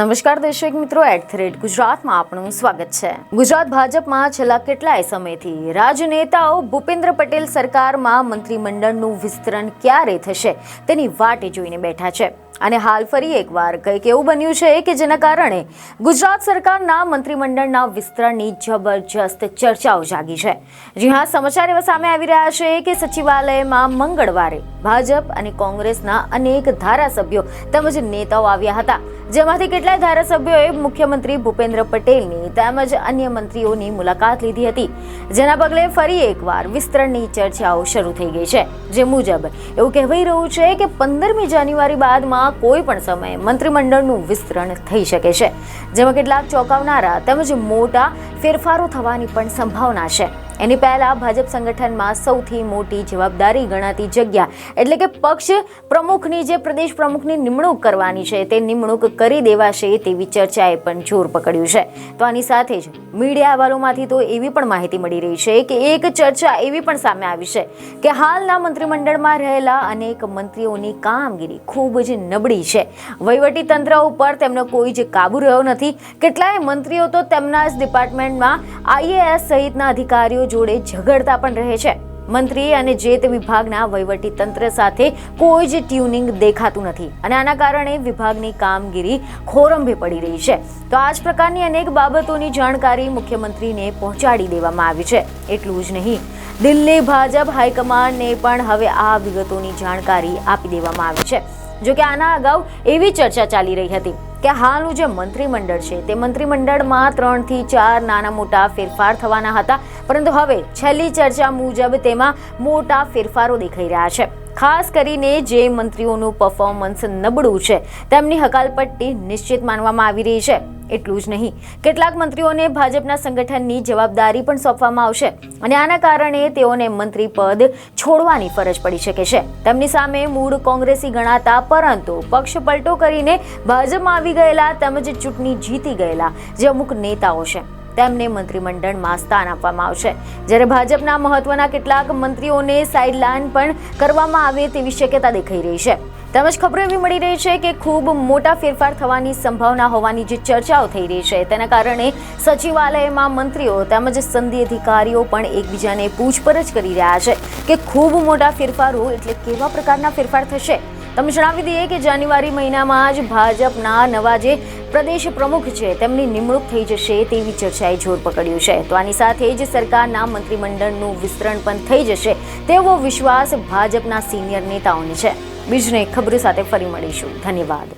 નમસ્કાર દર્શક મિત્રો, @ગુજરાતમાં આપનું સ્વાગત છે। ગુજરાત ભાજપમાં છેલ્લા કેટલાય સમયથી રાજનેતાઓ ભૂપેન્દ્ર પટેલ સરકારમાં મંત્રીમંડળનું વિસ્તરણ ક્યારે થશે તેની વાટ જોઈને બેઠા છે અને હાલ ફરી એકવાર કંઈક એવું બન્યું છે કે જેના કારણે ગુજરાત સરકારના મંત્રીમંડળના વિસ્તરણની જબરજસ્ત ચર્ચાઓ જાગી છે। જી હા, સમાચાર એવા સામે આવી રહ્યા છે કે સચિવાલયમાં મંગળવારે ભાજપ અને કોંગ્રેસના અનેક ધારાસભ્યો તેમજ નેતાઓ આવ્યા હતા, જેમાંથી કેટલાય ધારાસભ્યોએ મુખ્યમંત્રી ભૂપેન્દ્ર પટેલની તેમજ અન્ય મંત્રીઓની મુલાકાત લીધી હતી, જેના પગલે ફરી એકવાર વિસ્તરણની ચર્ચાઓ શરૂ થઈ ગઈ છે। જે મુજબ એવું કહેવાઈ રહ્યું છે કે 15મી જાન્યુઆરી બાદમાં કોઈ પણ સમયે મંત્રીમંડળનું વિસ્તરણ થઈ શકે છે, જેમાં કેટલાક ચોંકાવનારા તેમજ મોટા ફેરફારો થવાની પણ સંભાવના છે। એની પહેલા ભાજપ સંગઠનમાં સૌથી મોટી જવાબદારી ગણાતી જગ્યા એટલે કે પક્ષ પ્રમુખની જે પ્રદેશ પ્રમુખની નિમણૂક કરવાની છે તે નિમણૂક કરી દેવાશે તેવી ચર્ચાએ પણ જોર પકડ્યું છે। તો આની સાથે જ મીડિયા અહેવાલોમાંથી તો એવી પણ માહિતી મળી રહી છે કે એક ચર્ચા એવી પણ સામે આવી છે કે હાલના મંત્રીમંડળમાં રહેલા અનેક મંત્રીઓની કામગીરી ખૂબ જ નબળી છે। વહીવટી તંત્ર ઉપર તેમનો કોઈ જ કાબુ રહ્યો નથી। કેટલાય મંત્રીઓ તો તેમના જ ડિપાર્ટમેન્ટમાં IAS સહિતના અધિકારીઓ જોડે ઝઘડતા પણ રહે છે। મંત્રી અને જે તે વિભાગના વહીવટી તંત્ર સાથે કોઈ જ ટ્યુનિંગ દેખાતું નથી અને આના કારણે વિભાગની કામગીરી ખોરંભે પડી રહી છે। તો આ જ પ્રકારની અનેક બાબતોની જાણકારી મુખ્યમંત્રીને પહોંચાડી દેવામાં આવી છે। એટલું જ નહીં, દિલ્હી ભાજપ હાઈકમાન્ડને પણ હવે આ વિગતોની જાણકારી આપી દેવામાં આવી છે। જો કે આના અગાઉ એવી ચર્ચા ચાલી રહી હતી કે હાલનું જે મંત્રીમંડળ છે તે મંત્રીમંડળમાં 3 થી 4 નાના મોટા ફેરફાર થવાના હતા, પરંતુ હવે છેલ્લી ચર્ચા મુજબ તેમાં મોટા ફેરફારો દેખાઈ રહ્યા છે। ખાસ કરીને જે મંત્રીઓનું પરફોર્મન્સ નબળું છે તેમની હકાલપટ્ટી નિશ્ચિત માનવામાં આવી રહી છે। એટલું જ નહીં, કેટલાક મંત્રીઓને ભાજપના સંગઠનની જવાબદારી પણ સોંપવામાં આવશે અને આના કારણે તેઓને મંત્રી પદ છોડવાની ફરજ પડી શકે છે। તેમની સામે મૂળ કોંગ્રેસી ગણાતા પરંતુ પક્ષ પલટો કરીને ભાજપમાં આવી ગયેલા તેમજ ચૂંટણી જીતી ગયેલા જે અમુક નેતાઓ છે તેમને મંત્રીમંડળમાં સ્થાન આપવામાં આવશે, જ્યારે ભાજપના મહત્વના કેટલાક મંત્રીઓને સાઇડલાઇન પણ કરવામાં આવે તેવી શક્યતા દેખાઈ રહી છે। તેમજ ખબરો એવી મળી રહી છે કે ખૂબ મોટા ફેરફાર થવાની સંભાવના હોવાની જે ચર્ચાઓ થઈ રહી છે તેના કારણે સચિવાલયમાં મંત્રીઓ તેમજ સંઘી અધિકારીઓ પણ એકબીજાને પૂછપરછ કરી રહ્યા છે કે ખૂબ મોટા ફેરફારો એટલે કેવા પ્રકારના ફેરફાર થશે। તમે જણાવી દઈએ કે જાન્યુઆરી મહિનામાં જ ભાજપના નવા જે પ્રદેશ પ્રમુખ છે તેમની નિમણૂક થઈ જશે તેવી ચર્ચાએ જોર પકડ્યું છે। તો આની સાથે જ સરકારના મંત્રીમંડળનું વિસ્તરણ પણ થઈ જશે તેવો વિશ્વાસ ભાજપના સિનિયર નેતાઓને છે। બીજને ખબરો સાથે ફરી મળીશું। ધન્યવાદ।